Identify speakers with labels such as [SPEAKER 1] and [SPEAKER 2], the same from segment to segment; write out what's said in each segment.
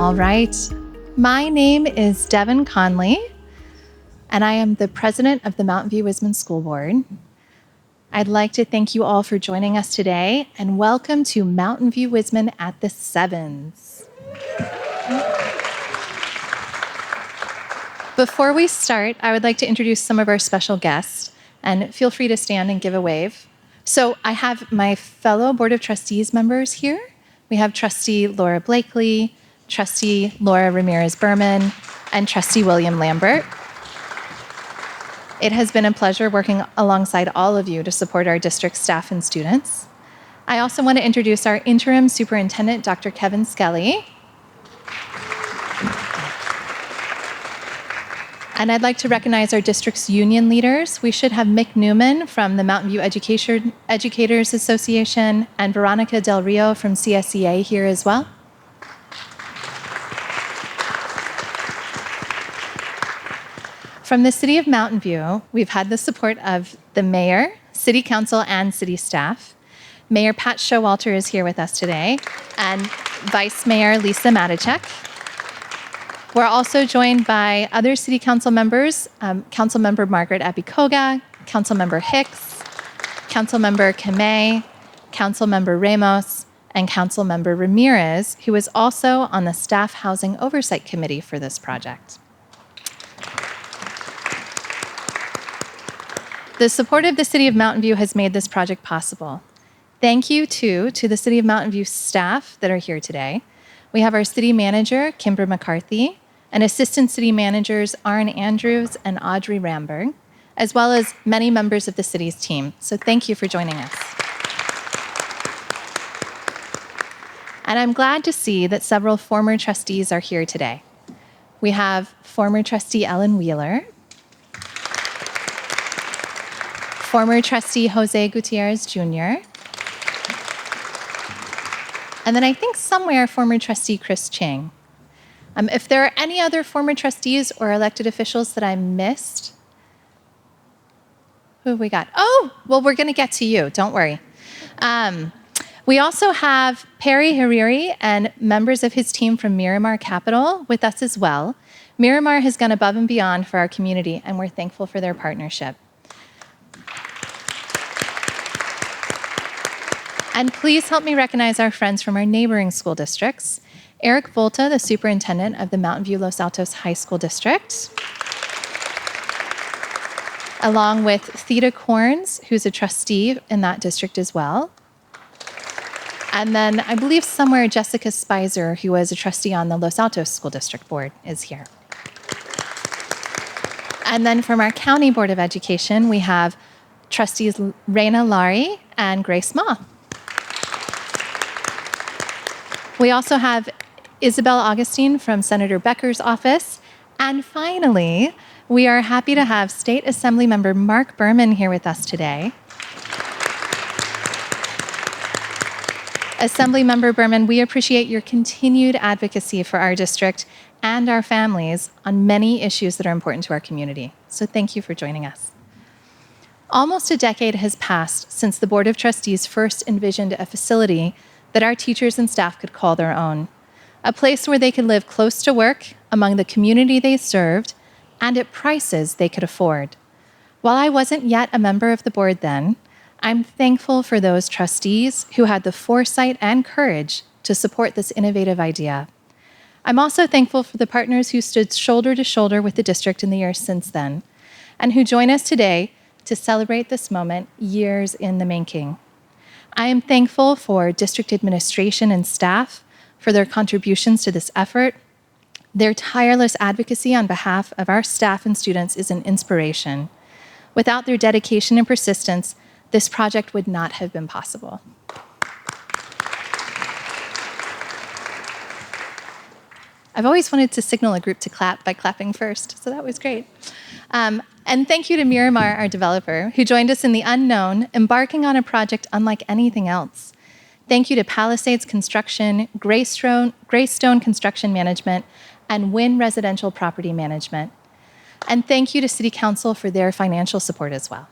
[SPEAKER 1] All right. My name is Devin Conley, and I am the president of the Mountain View Whisman School Board. I'd like to thank you all for joining us today, and welcome to Mountain View Whisman at the Sevens. Before we start, I would like to introduce some of our special guests, and feel free to stand and give a wave. So I have my fellow Board of Trustees members here. We have Trustee Laura Blakely, Trustee Laura Ramirez-Berman, and Trustee William Lambert. It has been a pleasure working alongside all of you to support our district staff and students. I also want to introduce our interim superintendent, Dr. Kevin Skelly. And I'd like to recognize our district's union leaders. We should have Mick Newman from the Mountain View Educators Association and Veronica Del Rio from CSEA here as well. From the City of Mountain View, we've had the support of the mayor, city council, and city staff. Mayor Pat Showalter is here with us today, and Vice Mayor Lisa Matichek. We're also joined by other city council members, Councilmember Margaret Abikoga, Councilmember Hicks, Councilmember Kamei, Councilmember Ramos, and Councilmember Ramirez, who is also on the Staff Housing Oversight Committee for this project. The support of the City of Mountain View has made this project possible. Thank you, too, to the City of Mountain View staff that are here today. We have our city manager, Kimber McCarthy, and assistant city managers, Arn Andrews and Audrey Ramberg, as well as many members of the city's team. So thank you for joining us. And I'm glad to see that several former trustees are here today. We have former trustee Ellen Wheeler, former trustee Jose Gutierrez Jr., and then I think somewhere former trustee Chris Chang. If there are any other former trustees or elected officials that I missed, who have we got? Oh, well, we're going to get to you. Don't worry. We also have Perry Hariri and members of his team from Miramar Capital with us as well. Miramar has gone above and beyond for our community, and we're thankful for their partnership. And please help me recognize our friends from our neighboring school districts. Eric Volta, the superintendent of the Mountain View Los Altos High School District, along with Theda Corns, who's a trustee in that district as well. And then I believe somewhere Jessica Spicer, who was a trustee on the Los Altos School District Board, is here. And then from our County Board of Education, we have trustees Raina Lari and Grace Ma. We also have Isabel Augustine from Senator Becker's office. And finally, we are happy to have State Assembly Member Mark Berman here with us today. Assembly Member Berman, we appreciate your continued advocacy for our district and our families on many issues that are important to our community. So thank you for joining us. Almost a decade has passed since the Board of Trustees first envisioned a facility that our teachers and staff could call their own, a place where they could live close to work, among the community they served, and at prices they could afford. While I wasn't yet a member of the board then, I'm thankful for those trustees who had the foresight and courage to support this innovative idea. I'm also thankful for the partners who stood shoulder to shoulder with the district in the years since then, and who join us today to celebrate this moment years in the making. I am thankful for district administration and staff for their contributions to this effort. Their tireless advocacy on behalf of our staff and students is an inspiration. Without their dedication and persistence, this project would not have been possible. I've always wanted to signal a group to clap by clapping first, so that was great. And thank you to Miramar, our developer, who joined us in the unknown, embarking on a project unlike anything else. Thank you to Palisades Construction, Greystone Construction Management, and Wynn Residential Property Management. And thank you to City Council for their financial support as well.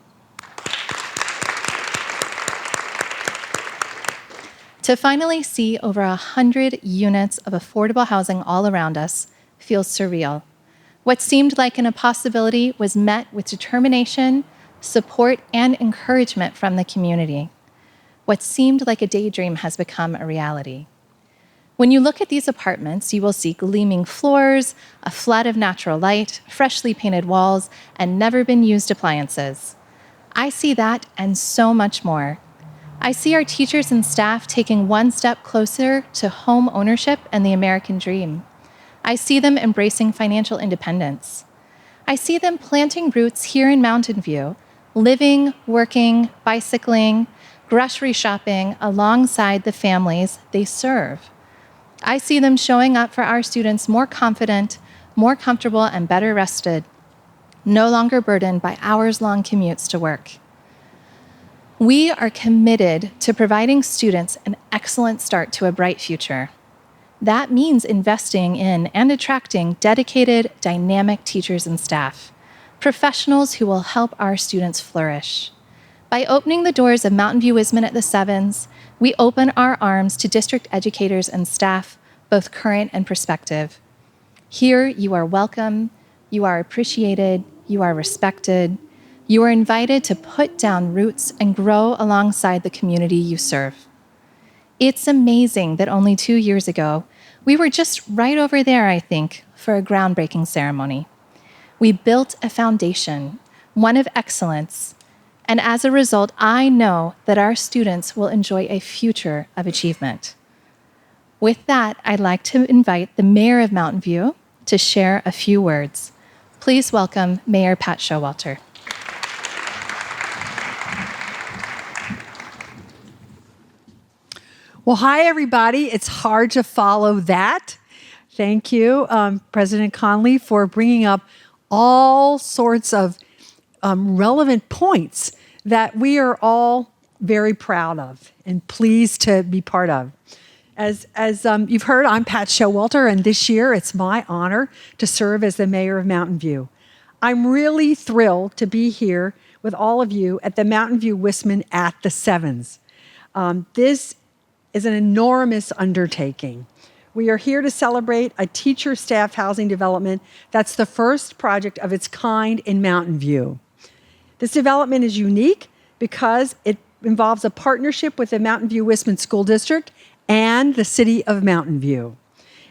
[SPEAKER 1] To finally see over 100 units of affordable housing all around us feels surreal. What seemed like an impossibility was met with determination, support, and encouragement from the community. What seemed like a daydream has become a reality. When you look at these apartments, you will see gleaming floors, a flood of natural light, freshly painted walls, and never-been-used appliances. I see that and so much more. I see our teachers and staff taking one step closer to home ownership and the American dream. I see them embracing financial independence. I see them planting roots here in Mountain View, living, working, bicycling, grocery shopping alongside the families they serve. I see them showing up for our students more confident, more comfortable, and better rested, no longer burdened by hours-long commutes to work. We are committed to providing students an excellent start to a bright future. That means investing in and attracting dedicated, dynamic teachers and staff, professionals who will help our students flourish. By opening the doors of Mountain View Whisman at the Sevens, we open our arms to district educators and staff, both current and prospective. Here, you are welcome, you are appreciated, you are respected, you are invited to put down roots and grow alongside the community you serve. It's amazing that only 2 years ago, we were just right over there, I think, for a groundbreaking ceremony. We built a foundation, one of excellence, and as a result, I know that our students will enjoy a future of achievement. With that, I'd like to invite the Mayor of Mountain View to share a few words. Please welcome Mayor Pat Showalter.
[SPEAKER 2] Well, hi, everybody. It's hard to follow that. Thank you, President Conley, for bringing up all sorts of relevant points that we are all very proud of and pleased to be part of. As you've heard, I'm Pat Showalter, and this year it's my honor to serve as the mayor of Mountain View. I'm really thrilled to be here with all of you at the Mountain View Whisman at the Sevens. This is an enormous undertaking. We are here to celebrate a teacher-staff housing development that's the first project of its kind in Mountain View. This development is unique because it involves a partnership with the Mountain View Whisman School District and the City of Mountain View.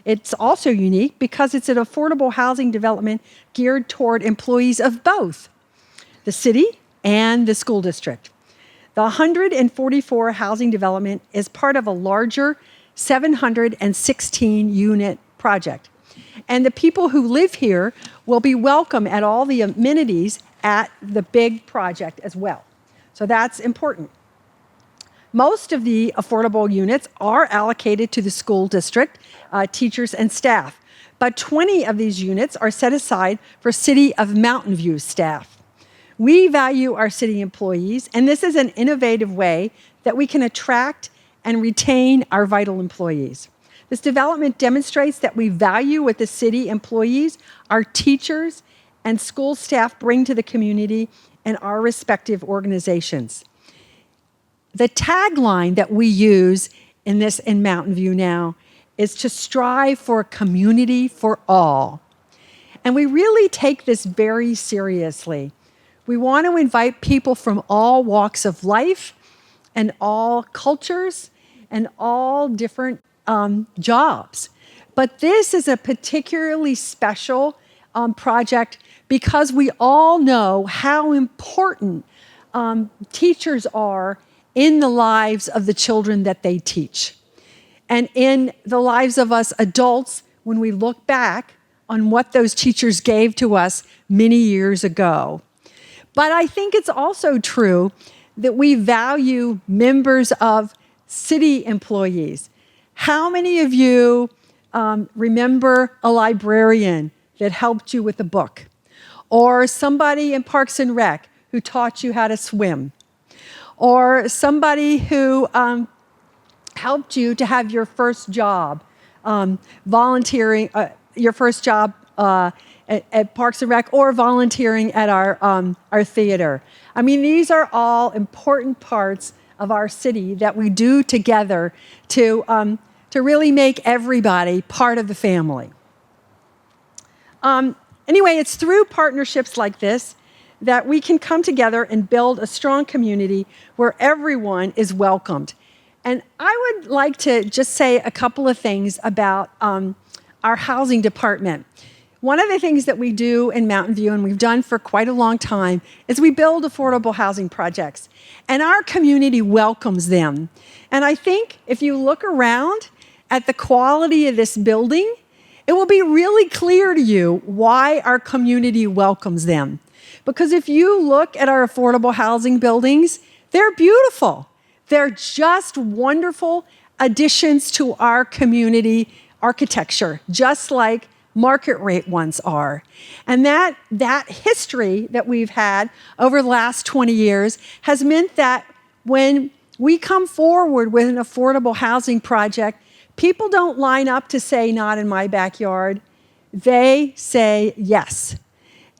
[SPEAKER 2] It's also unique because it's an affordable housing development geared toward employees of both the city and the school district. The 144 housing development is part of a larger 716-unit project. And the people who live here will be welcome at all the amenities at the big project as well. So that's important. Most of the affordable units are allocated to the school district, teachers and staff, but 20 of these units are set aside for City of Mountain View staff. We value our city employees, and this is an innovative way that we can attract and retain our vital employees. This development demonstrates that we value what the city employees, our teachers, and school staff bring to the community and our respective organizations. The tagline that we use in Mountain View now is to strive for a community for all. And we really take this very seriously. We want to invite people from all walks of life and all cultures and all different jobs. But this is a particularly special project because we all know how important teachers are in the lives of the children that they teach. And in the lives of us adults, when we look back on what those teachers gave to us many years ago. But I think it's also true that we value members of city employees. How many of you remember a librarian that helped you with a book? Or somebody in Parks and Rec who taught you how to swim? Or somebody who helped you to have your first job, volunteering, your first job at Parks and Rec, or volunteering at our theater. I mean, these are all important parts of our city that we do together to really make everybody part of the family. Anyway, it's through partnerships like this that we can come together and build a strong community where everyone is welcomed. And I would like to just say a couple of things about our housing department. One of the things that we do in Mountain View, and we've done for quite a long time, is we build affordable housing projects. And our community welcomes them. And I think if you look around at the quality of this building, it will be really clear to you why our community welcomes them. Because if you look at our affordable housing buildings, they're beautiful. They're just wonderful additions to our community architecture, just like market rate ones are. And that history that we've had over the last 20 years has meant that when we come forward with an affordable housing project, people don't line up to say, not in my backyard. They say yes.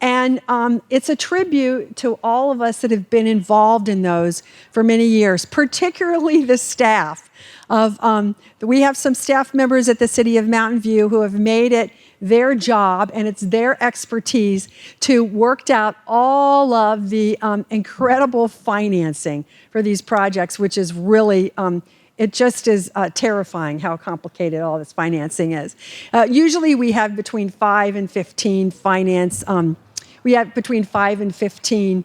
[SPEAKER 2] And it's a tribute to all of us that have been involved in those for many years, particularly the staff. We have some staff members at the City of Mountain View who have made it their job, and it's their expertise to work out all of the incredible financing for these projects, which is really, it just is terrifying how complicated all this financing is. Usually we have between 5 and 15 we have between 5 and 15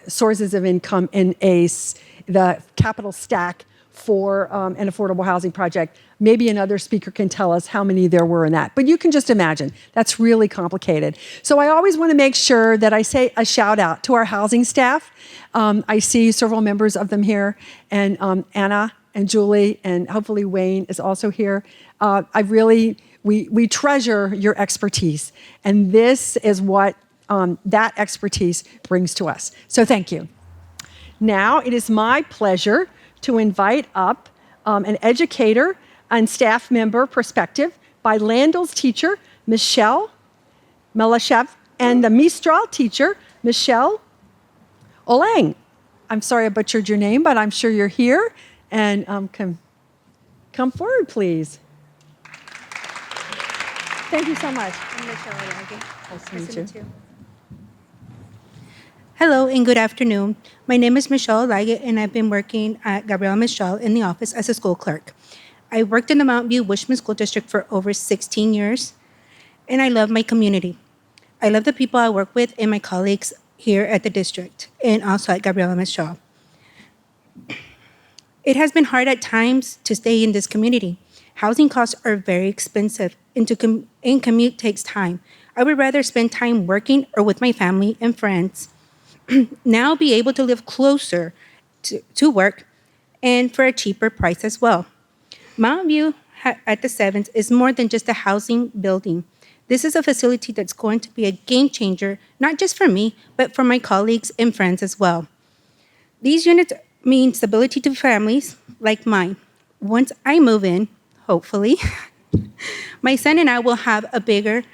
[SPEAKER 2] sources of income in the capital stack for an affordable housing project. Maybe another speaker can tell us how many there were in that. But you can just imagine, that's really complicated. So I always want to make sure that I say a shout out to our housing staff. I see several members of them here, and Anna and Julie, and hopefully Wayne is also here. We treasure your expertise, and this is what that expertise brings to us. So thank you. Now it is my pleasure to invite up an educator and staff member perspective by Landell's teacher, Michelle Melashev, and the Mistral teacher, Michelle Olang. I'm sorry I butchered your name, but I'm sure you're here. And come forward, please. Thank you so much.
[SPEAKER 3] I'm Michelle Olang.
[SPEAKER 2] Nice to meet you.
[SPEAKER 3] Hello and good afternoon. My name is Michelle Liget, and I've been working at Gabriela Michelle in the office as a school clerk. I worked in the Mountain View Whisman School District for over 16 years, and I love my community. I love the people I work with and my colleagues here at the district and also at Gabriela Michelle. It has been hard at times to stay in this community. Housing costs are very expensive, and commute takes time. I would rather spend time working or with my family and friends. Now be able to live closer to work and for a cheaper price as well. Mountain View at the 7th is more than just a housing building. This is a facility that's going to be a game changer, not just for me, but for my colleagues and friends as well. These units mean stability to families like mine. Once I move in, hopefully, my son and I will have a bigger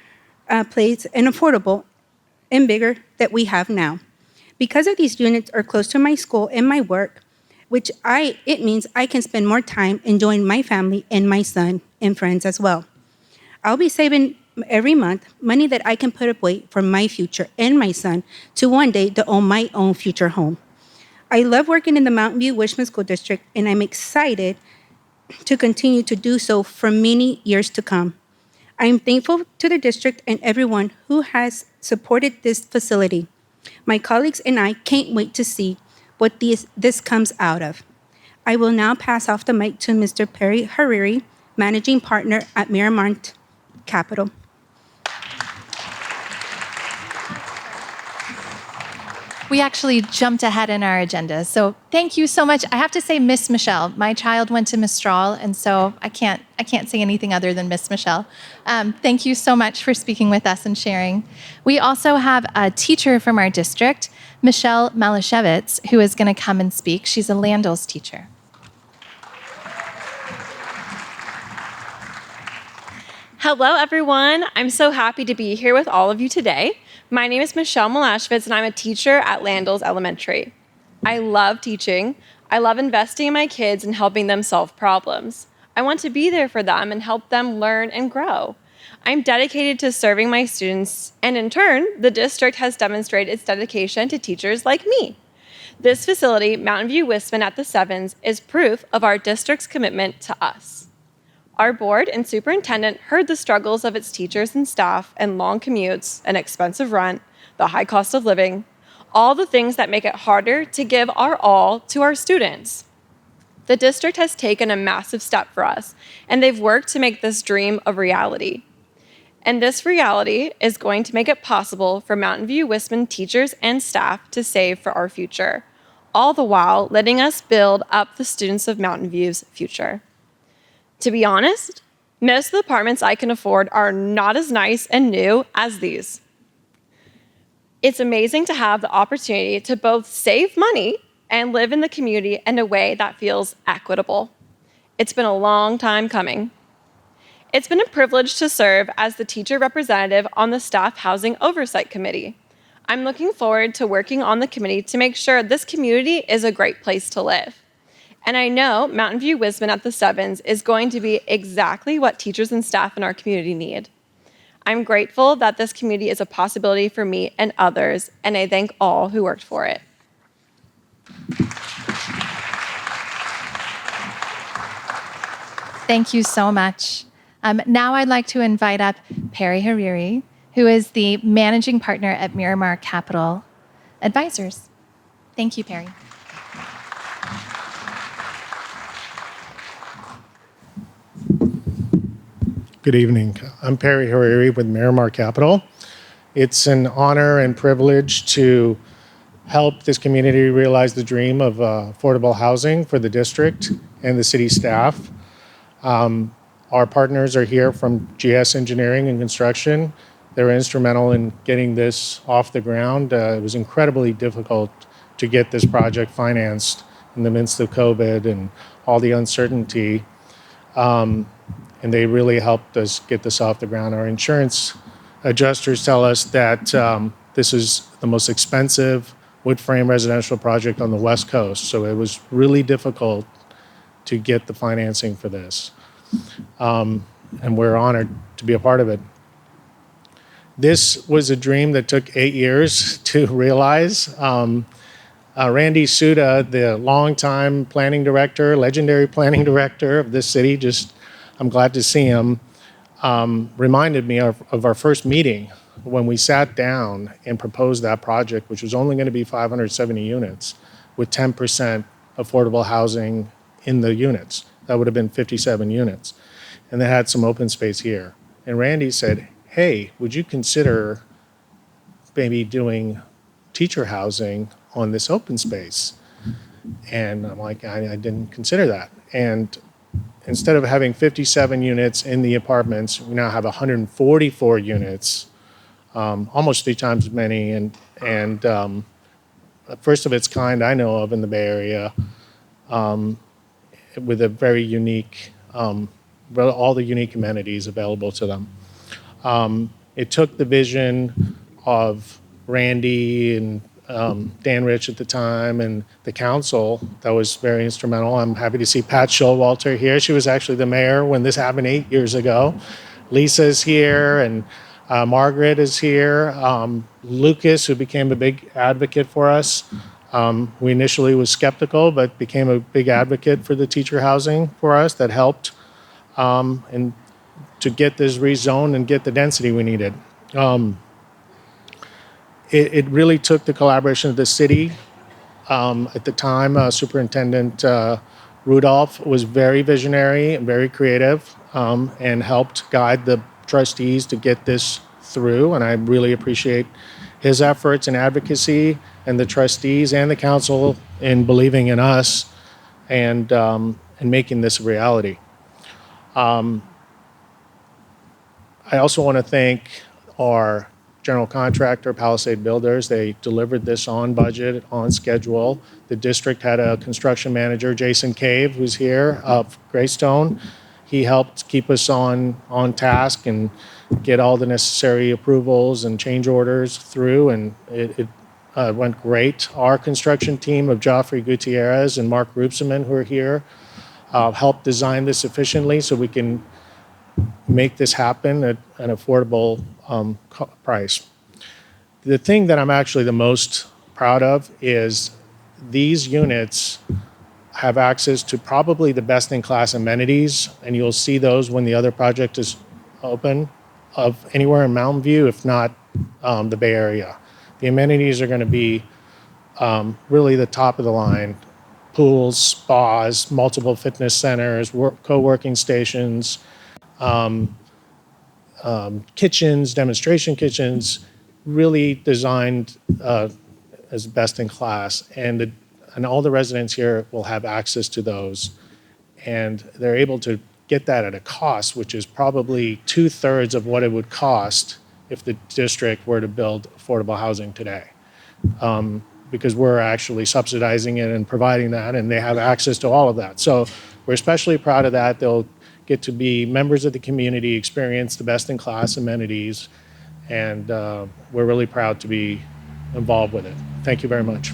[SPEAKER 3] place and affordable and bigger that we have now. Because of these units are close to my school and my work, it means I can spend more time enjoying my family and my son and friends as well. I'll be saving every month money that I can put away for my future and my son to one day to own my own future home. I love working in the Mountain View Whisman School District, and I'm excited to continue to do so for many years to come. I am thankful to the district and everyone who has supported this facility. My colleagues and I can't wait to see what this comes out of. I will now pass off the mic to Mr. Perry Hariri, Managing Partner at Miramont Capital.
[SPEAKER 1] We actually jumped ahead in our agenda, so thank you so much. I have to say, Miss Michelle. My child went to Mistral, and so I can't say anything other than Miss Michelle. Thank you so much for speaking with us and sharing. We also have a teacher from our district, Michelle Malashevitz, who is going to come and speak. She's a Landell's teacher.
[SPEAKER 4] Hello, everyone. I'm so happy to be here with all of you today. My name is Michelle Malashevitz, and I'm a teacher at Landell's Elementary. I love teaching. I love investing in my kids and helping them solve problems. I want to be there for them and help them learn and grow. I'm dedicated to serving my students, and in turn, the district has demonstrated its dedication to teachers like me. This facility, Mountain View Whisman at the Sevens, is proof of our district's commitment to us. Our board and superintendent heard the struggles of its teachers and staff and long commutes, an expensive rent, the high cost of living, all the things that make it harder to give our all to our students. The district has taken a massive step for us, and they've worked to make this dream a reality. And this reality is going to make it possible for Mountain View Whisman teachers and staff to save for our future, all the while letting us build up the students of Mountain View's future. To be honest, most of the apartments I can afford are not as nice and new as these. It's amazing to have the opportunity to both save money and live in the community in a way that feels equitable. It's been a long time coming. It's been a privilege to serve as the teacher representative on the Staff Housing Oversight Committee. I'm looking forward to working on the committee to make sure this community is a great place to live. And I know Mountain View Whisman at the Sevens is going to be exactly what teachers and staff in our community need. I'm grateful that this community is a possibility for me and others, and I thank all who worked for it.
[SPEAKER 1] Thank you so much. Now I'd like to invite up Perry Hariri, who is the managing partner at Miramar Capital Advisors. Thank you, Perry.
[SPEAKER 5] Good evening. I'm Perry Hariri with Miramar Capital. It's an honor and privilege to help this community realize the dream of affordable housing for the district and the city staff. Our partners are here from GS Engineering and Construction. They're instrumental in getting this off the ground. It was incredibly difficult to get this project financed in the midst of COVID and all the uncertainty. And they really helped us get this off the ground. Our insurance adjusters tell us that this is the most expensive wood frame residential project on the West Coast. So it was really difficult to get the financing for this. And we're honored to be a part of it. This was a dream that took 8 years to realize. Randy Suda, the longtime planning director, legendary planning director of this city, I'm glad to see him, reminded me of our first meeting when we sat down and proposed that project, which was only going to be 570 units with 10% affordable housing in the units. That would have been 57 units. And they had some open space here. And Randy said, hey, would you consider maybe doing teacher housing on this open space? And I'm like, I didn't consider that. And instead of having 57 units in the apartments, we now have 144 units, almost 3 times as many, and first of its kind I know of in the Bay Area, with a very unique, all the unique amenities available to them. It took the vision of Randy and Dan Rich at the time and the council that was very instrumental. I'm happy to see Pat Showalter here. She was actually the mayor when this happened 8 years ago. Lisa's here and Margaret is here. Lucas, who became a big advocate for us. We initially was skeptical, but became a big advocate for the teacher housing for us that helped and to get this rezoned and get the density we needed. It really took the collaboration of the city. At the time, Superintendent Rudolph was very visionary and very creative and helped guide the trustees to get this through. And I really appreciate his efforts and advocacy and the trustees and the council in believing in us and making this a reality. I also want to thank our general contractor, Palisade Builders. They delivered this on budget, on schedule. The district had a construction manager, Jason Cave, who's here of Greystone. He helped keep us on task and get all the necessary approvals and change orders through, and went great. Our construction team of Joffrey Gutierrez and Mark Rupseman, who are here, helped design this efficiently so we can make this happen at an affordable price. The thing that I'm actually the most proud of is these units have access to probably the best-in-class amenities, and you'll see those when the other project is open, of anywhere in Mountain View, if not the Bay Area. The amenities are going to be really the top of the line. Pools, spas, multiple fitness centers, co-working stations, kitchens, demonstration kitchens, really designed as best in class. And all the residents here will have access to those. And they're able to get that at a cost, which is probably 2/3 of what it would cost if the district were to build affordable housing today. Because we're actually subsidizing it and providing that, and they have access to all of that. So we're especially proud of that. They'll get to be members of the community, experience the best-in-class amenities, and we're really proud to be involved with it. Thank you very much.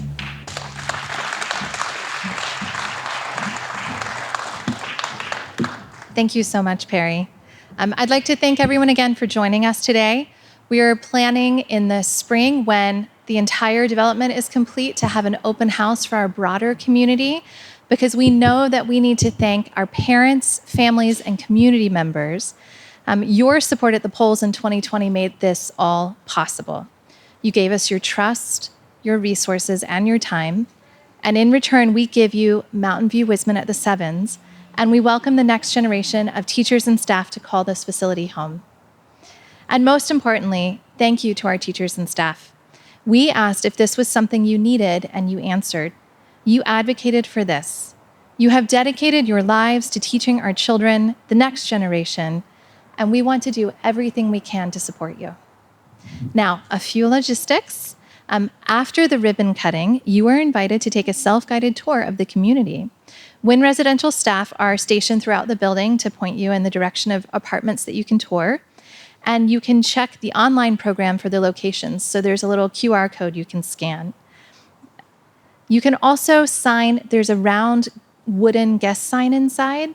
[SPEAKER 1] Thank you so much, Perry. I'd like to thank everyone again for joining us today. We are planning in the spring, when the entire development is complete, to have an open house for our broader community, because we know that we need to thank our parents, families, and community members. Your support at the polls in 2020 made this all possible. You gave us your trust, your resources, and your time. And in return, we give you Mountain View Whisman at the Sevens, and we welcome the next generation of teachers and staff to call this facility home. And most importantly, thank you to our teachers and staff. We asked if this was something you needed, and you answered. You advocated for this. You have dedicated your lives to teaching our children, the next generation, and we want to do everything we can to support you. Now, a few logistics. After the ribbon cutting, you are invited to take a self-guided tour of the community. Wynn residential staff are stationed throughout the building to point you in the direction of apartments that you can tour. And you can check the online program for the locations. So there's a little QR code you can scan. You can also sign, there's a round wooden guest sign inside.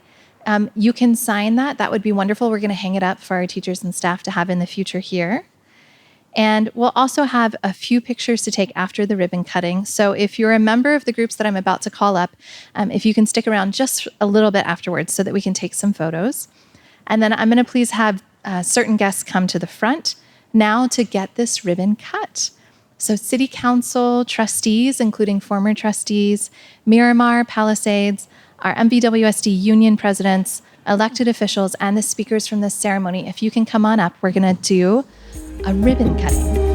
[SPEAKER 1] You can sign that. That would be wonderful. We're going to hang it up for our teachers and staff to have in the future here. And we'll also have a few pictures to take after the ribbon cutting. So if you're a member of the groups that I'm about to call up, if you can stick around just a little bit afterwards so that we can take some photos. And then I'm going to please have certain guests come to the front now to get this ribbon cut. So City Council trustees, including former trustees, Miramar, Palisades, our MVWSD union presidents, elected officials, and the speakers from this ceremony, if you can come on up, we're going to do a ribbon cutting.